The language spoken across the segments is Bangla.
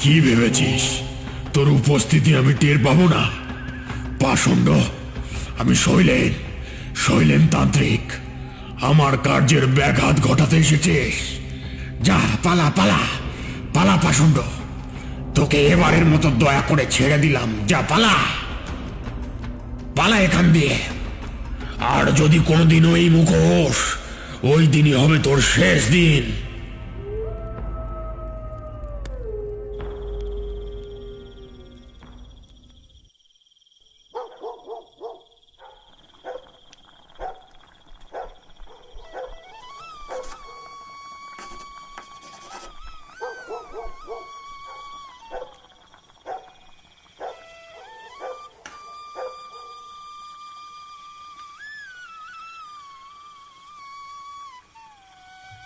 কি ভেবেছিস তোর উপস্থিতি আমি টের পাবো না? পাষণ্ড, আমি শৈলেন তান্ত্রিক। আমার কার্যের ব্যাঘাত ঘটাতে এসেছিস। যা, পালা পালা পালা পাষণ্ড, তোকে এবারের মতো দয়া করে ছেড়ে দিলাম। যা, পালা পালা এখান দিয়ে। আর যদি কোনোদিনও এই মুখোশ, ওই দিনই হবে তোর শেষ দিন।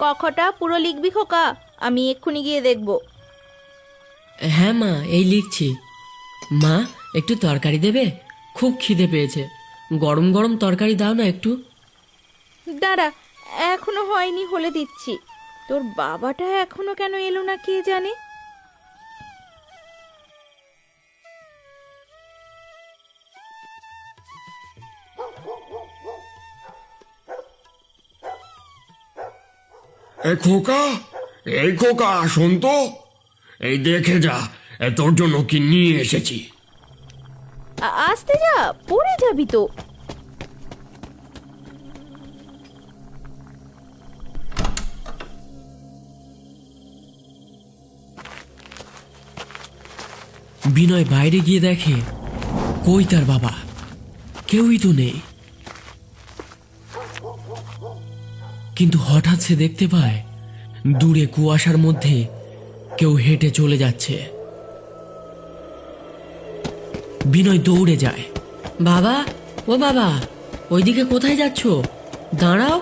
কখটা পুরো লিখবি খোকা? আমি এক্ষুনি গিয়ে দেখব। হ্যাঁ মা, এই লিখছি। মা, একটু তরকারি দেবে? খুব খিদে পেয়েছে। গরম গরম তরকারি দাও না একটু। দাঁড়া, এখনো হয়নি, হলে দিচ্ছি। তোর বাবাটা এখনো কেন এলো না কে জানে। এই খোকা, শোন তো, এই দেখে যা, তোর জন্য কি নিয়ে এসেছি। আসতে যা, পড়ে যাবি তো। বিনয় বাইরে গিয়ে দেখে কই তার বাবা, কেউই তো নেই। কিন্তু হঠাৎ সে দেখতে পায় দূরে কুয়াশার মধ্যে কেউ হেঁটে চলে যাচ্ছে। বিনয় দৌড়ে যায়। বাবা, ও বাবা, ওইদিকে কোথায় যাচ্ছ? দাঁড়াও।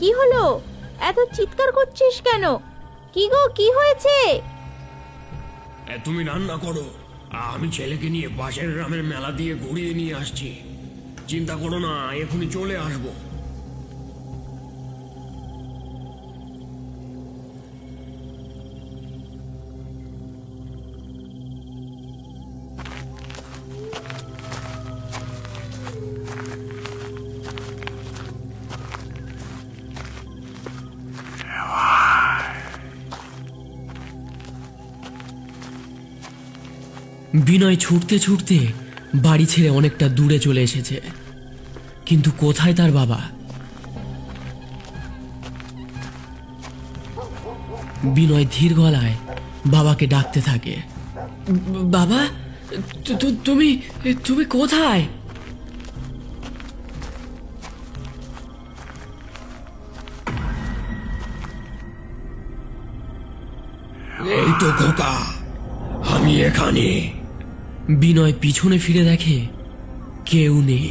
কি হলো? এত চিৎকার করছিস কেন? কি গো, কি হয়েছে? তুমি রান্না করো, আমি ছেলেকে নিয়ে পাশের গ্রামের মেলা দিয়ে ঘুরিয়ে নিয়ে আসছি। চিন্তা করো না, এখনই চলে আসবো। বিনয় ছুটতে ছুটতে বাড়ি ছেড়ে অনেকটা দূরে চলে এসেছে। কিন্তু কোথায় তার বাবা? বিনয় ধীর গলায় বাবাকে ডাকতে থাকে। বাবা, তুমি তুমি কোথায়? এই তো খোকা, আমি এখানে। বিনয় পিছনে ফিরে দেখে কেউ নেই।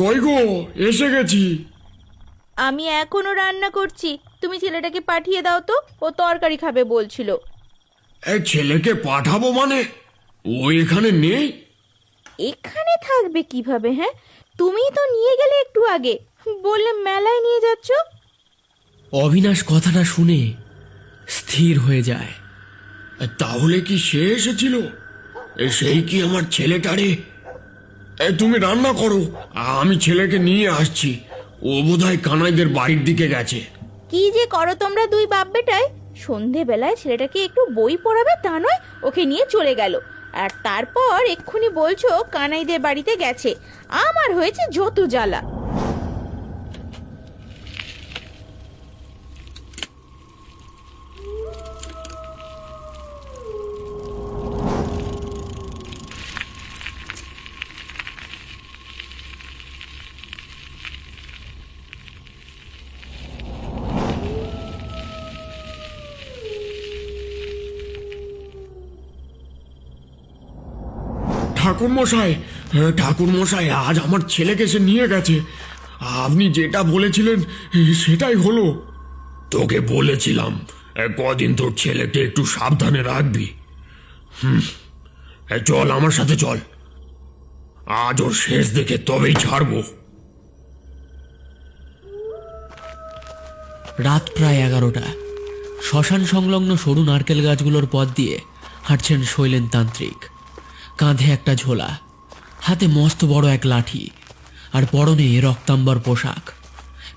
কই গো, এসে গেছি। আমি এখনো রান্না করছি, তুমি ছেলেটাকে পাঠিয়ে দাও তো, ও তরকারি খাবে বলছিল। ছেলেকে পাঠাবো মানে? ও এখানে নেই। এখানে থাকবে কিভাবে? হ্যাঁ, তুমিই তো নিয়ে গেলে একটু আগে, বললে মেলায় নিয়ে যাচ্ছ। অবিনাশ কথাটা শুনে স্থির হয়ে যায়। তাহলে কি সে এসেছিল? সেই কি আমার ছেলেটারে? তুমি রান্না করো, আমি ছেলেকে নিয়ে আসছি। ও বোধহয় কানাইদের বাড়ির দিকে গেছে। কি যে করো তোমরা দুই বাপ বেটায়! সন্ধেবেলায় ছেলেটাকে একটু বই পড়াবে তা নয়, ওকে নিয়ে চলে গেল। আর তারপর এক্ষুনি বলছো কানাইদের বাড়িতে গেছে। আমার হয়েছে যত জ্বালা। ঠাকুর মশাই, ঠাকুর মশাই, আজ আমার ছেলেকে সে নিয়ে গেছে। আপনি যেটা বলেছিলেন সেটাই হলো। তোকে বলেছিলাম কদিন তোর ছেলেকে একটু সাবধানে রাখবি। চল আমার সাথে চল, আজ ওর শেষ দেখে তবেই ছাড়বো। রাত প্রায় 11টা। শ্মশান সংলগ্ন সরু নারকেল গাছগুলোর পথ দিয়ে হাঁটছেন শৈলেন তান্ত্রিক। কাঁধে একটা ঝোলা, হাতে মস্ত বড় এক লাঠি, আর পরনে রক্তাম্বর পোশাক।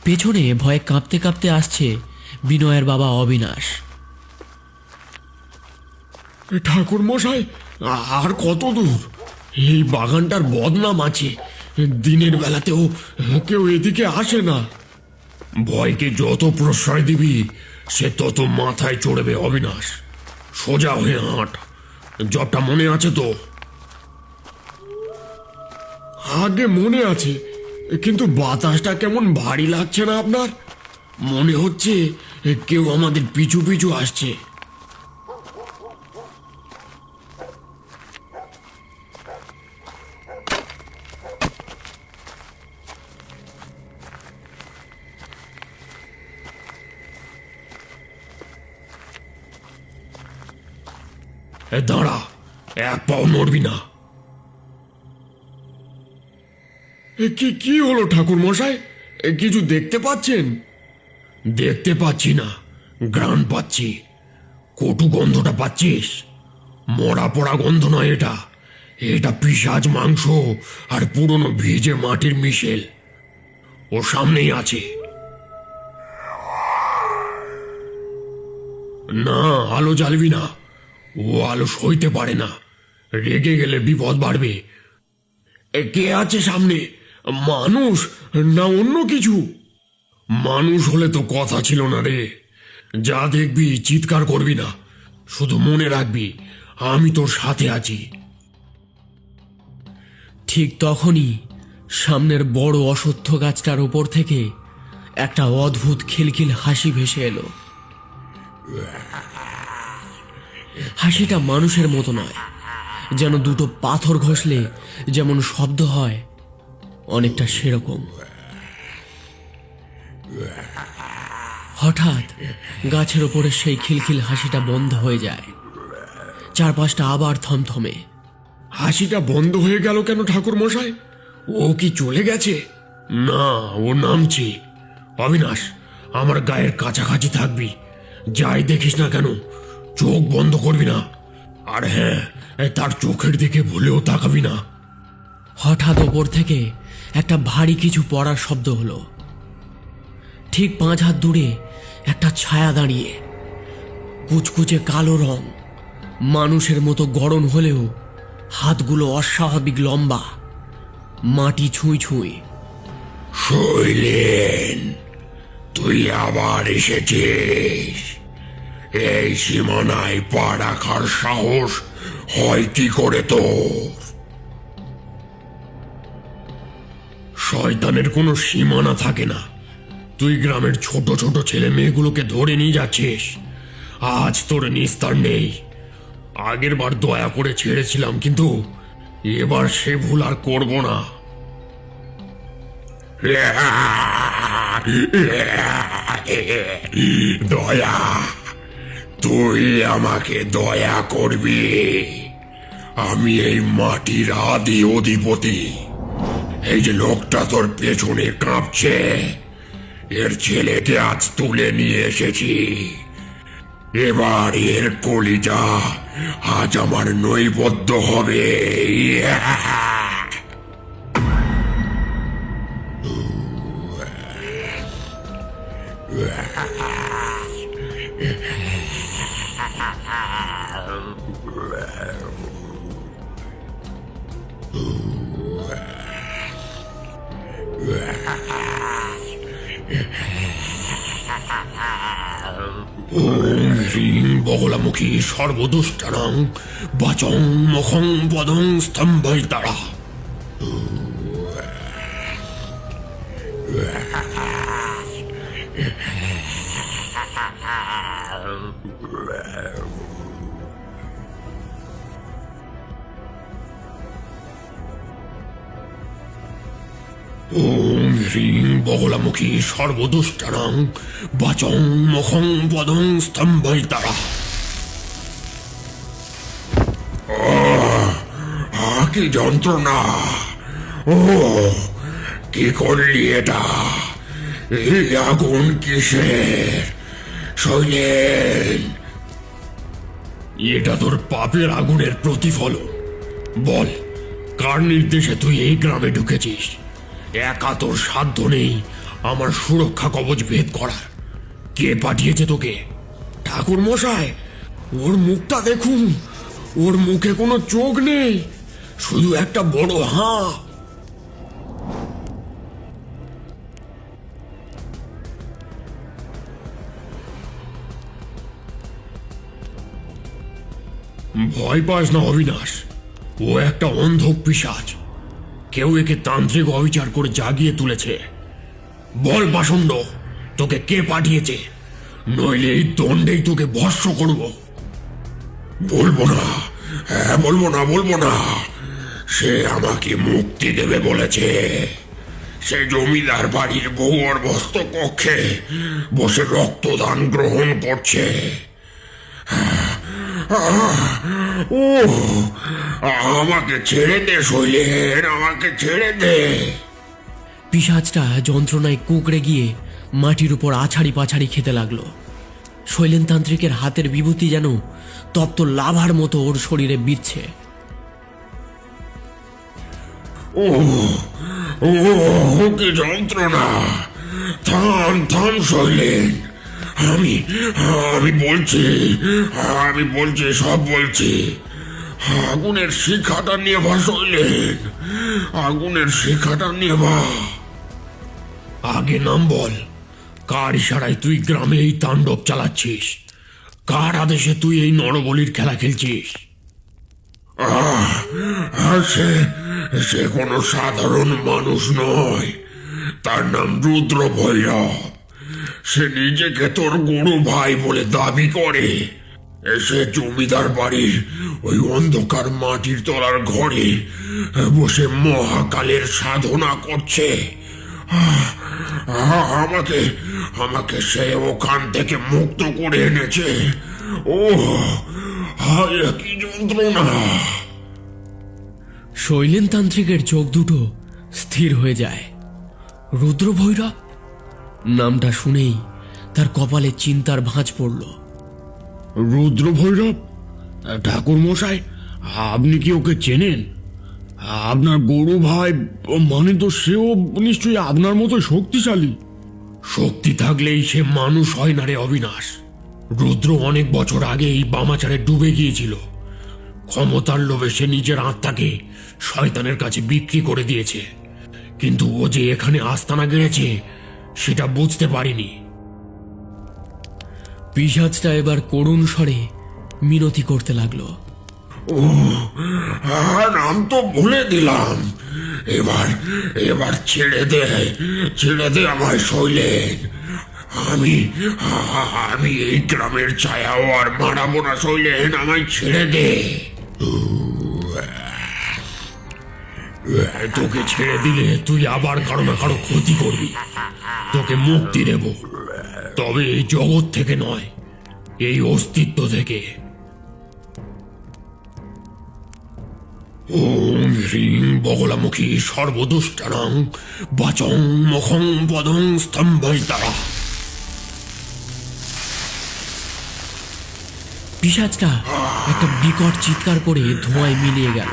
পেছনে ভয়ে কাঁপতে কাঁপতে আসছে বিনয়ের বাবা অবিনাশ। ঠাকুর মশাই, আর কত দূর? এই বাগানটার বদনাম আছে, দিনের বেলাতেও কেউ এদিকে আসে না। ভয়কে যত প্রশ্রয় দিবি সে তত মাথায় চড়বে অবিনাশ। সোজা হয়ে হাঁট, জবটা মনে আছে তো? আগে মনে আছে, কিন্তু বাতাসটা কেমন ভারী লাগছে না আপনার? মনে হচ্ছে কেউ আমাদের পিছু পিছু আসছে। দাঁড়া, এক পাও নড়বি না। কি কি হলো ঠাকুর মশাই? কিছু দেখতে পাচ্ছেন? দেখতে পাচ্ছি না, ঘ্রাণ পাচ্ছি। কটু গন্ধটা পাচ্ছিস? মরা পড়া গন্ধ নয় এটা, এটা পিশাচ মাংস আর পুরনো ভিজে মাটির মিশেল। ও সামনেই আছে। না, আলো জ্বালবি না, ও আলো সইতে পারে না। রেগে গেলে বিপদ বাড়বে। কে আছে সামনে? মানুষ না অন্য কিছু? মানুষ হলে তো কথা ছিল না রে। যা দেখবি চিৎকার করবি না, শুধু মনে রাখবি আমি তোর সাথে আছি। ঠিক তখনই সামনের বড় অশ্বত্থ গাছটার উপর থেকে একটা অদ্ভুত খিলখিল হাসি ভেসে এলো। হাসিটা মানুষের মতো নয়, যেন দুটো পাথর ঘষলে যেমন শব্দ হয় অনেকটা সেরকম। হঠাৎ গাছের ওপরে সেই খিলখিল হাসিটা বন্ধ হয়ে যায়। চারপাশটা আবার থমথমে। হাসিটা বন্ধ হয়ে গেল কেন ঠাকুর মশাই? ও কি চলে গেছে? না, ও নামছে। অবিনাশ, আমার গায়ের কাছাকাছি থাকবি, যাই দেখিস না কেন চোখ বন্ধ করবি না। আর হ্যাঁ, তার চোখের দিকে ভুলেও তাকাবি না। হঠাৎ ওপর থেকে একটা ভারী কিছু পড়ার শব্দ হলো। ঠিক 5 হাত দূরে একটা ছায়া দাঁড়িয়ে, কুচকুচে কালো রং, মানুষের মতো গড়ন হলেও হাতগুলো অস্বাভাবিক লম্বা, মাটি ছুঁই ছুঁই। শৈলেন, তুই আবার এসেছিস? এই সীমানায় পা রাখার সাহস হয় কি করে তোর? শয়তানের কোনো সীমানা থাকে না। তুই গ্রামের ছোট ছোট ছেলে মেয়েগুলোকে ধরে নিয়ে যাচ্ছিস। আজ তোর নিস্তার নেই। আগের বার দয়া করে ছেড়েছিলাম, কিন্তু এবার সে ভুল আর করব না। দয়া? তুই আমাকে দয়া করবি? আমি এই মাটির আদি অধিপতি। এই যে লোকটা তোর পেছনে কাঁপছে, এর ছেলেকে আজ তুলে নিয়ে এসেছি। এবার এর কলিজা আজ আমার নৈবেদ্য হবে। ওম হ্রিং বগলামুখী সর্বদুষ্টানাং বাচং মুখং পদং স্তম্ভৈতারা। হ্রিং বগলামুখী সর্বদুষ্টানাং বাচং মুখং পদং স্তম্ভয়িতারা। কি যন্ত্রণা! ও কি করলি এটা? এই আগুন কিসের? শৈলেন, এটা তোর পাপের আগুনের প্রতিফলন। বল, কার নির্দেশে তুই এই গ্রামে ঢুকেছিস? একা তোর সাধ্য নেই আমার সুরক্ষা কবচ ভেদ করার। কে পাঠিয়েছে তোকে? ঠাকুর মশাই, ওর মুখটা দেখুন। ওর মুখে কোনো চোখ নেই, শুধু একটা বড় হাঁ। ভয় পাস না অবিনাশ, ও একটা অন্ধ পিশাচ। কেউ একে তান্ত্রিক অবিচার করে জাগিয়ে তুলেছে। বল পাষণ্ড, তোকে কে পাঠিয়েছে? নইলে এই দণ্ডেই তোকে ভস্ম করব। বলবো না, হ্যাঁ বলবো না। সে আমাকে মুক্তি দেবে বলেছে। সে জমিদার বাড়ির ভূগর্ভস্থ কক্ষে বসে রক্তদান গ্রহণ করছে। ও আমাকে ছেড়ে দে শৈলেন, আমাকে ছেড়ে দে। পিশাচটা যন্ত্রণায় কুঁকড়ে গিয়ে মাটির উপর আছাড়ি পাছাড়ি খেতে লাগলো। শৈলেন তান্ত্রিকের হাতের বিভূতি যেন তপ্ত লাভার মতো ওর শরীরে বিচ্ছে। ও ও কি যন্ত্রণা! থাম থাম শৈলেন, আমি বলছি সব বলছি। আগুনের শিখাটা নিয়ে ভা শৈলেন, আগুনের শিখাটা নিয়ে ভা। আগে নাম বল, কার ইশারায় তুই গ্রামে এই তাণ্ডব চালাচ্ছিস? কার আদেশে তুই এই নরবলির খেলা খেলছিস? সে কোনো সাধারণ মানুষ নয়, তার নাম রুদ্র ভৈরব। সে নিজেকে তোর গুরু ভাই বলে দাবি করে। সে জমিদার বাড়ির ওই অন্ধকার মাটির তলার ঘরে বসে মহাকালের সাধনা করছে। আমাকে সে ওখান থেকে মুক্ত করে এনেছে। ও হায়, কি যন্ত্রণা! শৈলেন তান্ত্রিকের চোখ দুটো স্থির হয়ে যায়। রুদ্র ভৈরব নামটা শুনেই তার কপালে চিন্তার ভাঁজ পড়ল। রুদ্র ভৈরব? ঠাকুর মশাই, আপনি কি ওকে চেনেন? আপনার গুরু ভাই মানে তো সেও নিশ্চয়ই আপনার মতো শক্তিশালী। শক্তি থাকলেই সে মানুষ হয় না রে অবিনাশ। রুদ্র অনেক বছর আগে এই বামাচারে ডুবে গিয়েছিল। ক্ষমতার লোভে সে নিজের আত্মাকে শয়তানের কাছে বিক্রি করে দিয়েছে। কিন্তু ও যে এখানে আস্তানা গেড়েছে সেটা বুঝতে পারিনি। পিশাচটা এবার করুণ স্বরে মিনতি করতে লাগলো। ও নাম তো ভুলে দিলাম। এবার ছেড়ে দে আমায় শৈলেন। আমি এই গ্রামের ছায়াও আর মারাবো না শৈলেন, আমায় ছেড়ে দে। তোকে ছেড়ে দিলে তুই আবার কারো না কারো ক্ষতি করবি। তোকে মুক্তি দেব, তবে এই জগৎ থেকে নয়, এই অস্তিত্ব থেকে। ওম হ্রিং বগলামুখী সর্বদুষ্টানাং বাচং মুখং পদং স্তম্ভয়িতারা। পিশাচটা একটা বিকট চিৎকার করে ধোঁয়ায় মিলিয়ে গেল।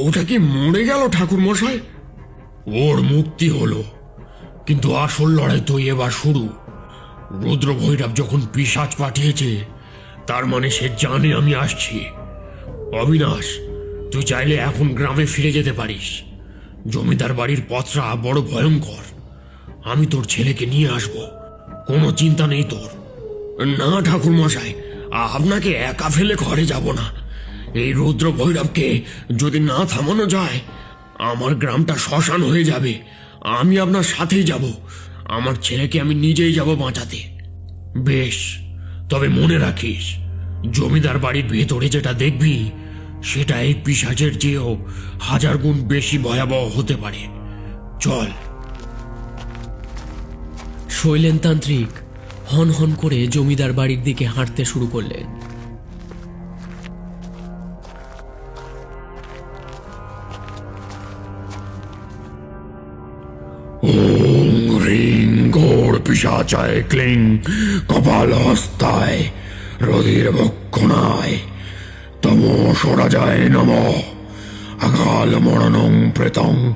ওটা কি মরে গেল ঠাকুর মশাই? ওর মুক্তি হলো, কিন্তু আসল লড়াই তো এবার শুরু। রুদ্র ভৈরব যখন পিশাচ পাঠিয়েছে, তার মানে সে জানে আমি আসছি। অবিনাশ, তুই চাইলে এখন গ্রামে ফিরে যেতে পারিস। জমিদার বাড়ির পথটা বড় ভয়ঙ্কর। আমি তোর ছেলেকে নিয়ে আসব, কোনো চিন্তা নেই তোর। না ঠাকুর মশাই, আপনাকে একা ফেলে ঘরে যাব না। এই রুদ্র ভৈরবকে যদি না থামানো যায়, আমার গ্রামটা শ্মশান হয়ে যাবে। আমি আপনার সাথেই যাব, আমার ছেলেকে আমি নিজেই যাব বাঁচাতে। বেশ, তবে মনে রাখিস, জমিদার বাড়ির ভেতরে যেটা দেখবি সেটা এই পিশাচের চেয়েও 1000 গুণ বেশি ভয়াবহ হতে পারে। চল। শৈলেনতান্ত্রিক হন হন করে জমিদার বাড়ির দিকে হাঁটতে শুরু করলেন। ওং হ্রিং ঘোর পিশাচায় ক্লিং কপালহস্তায় রধির ভক্ষণায় তমোসরাজায় নমঃ অকাল মরণং প্রেতং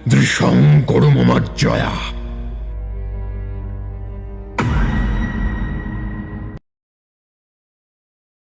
দৃশ্যং করুমজ্জয়া।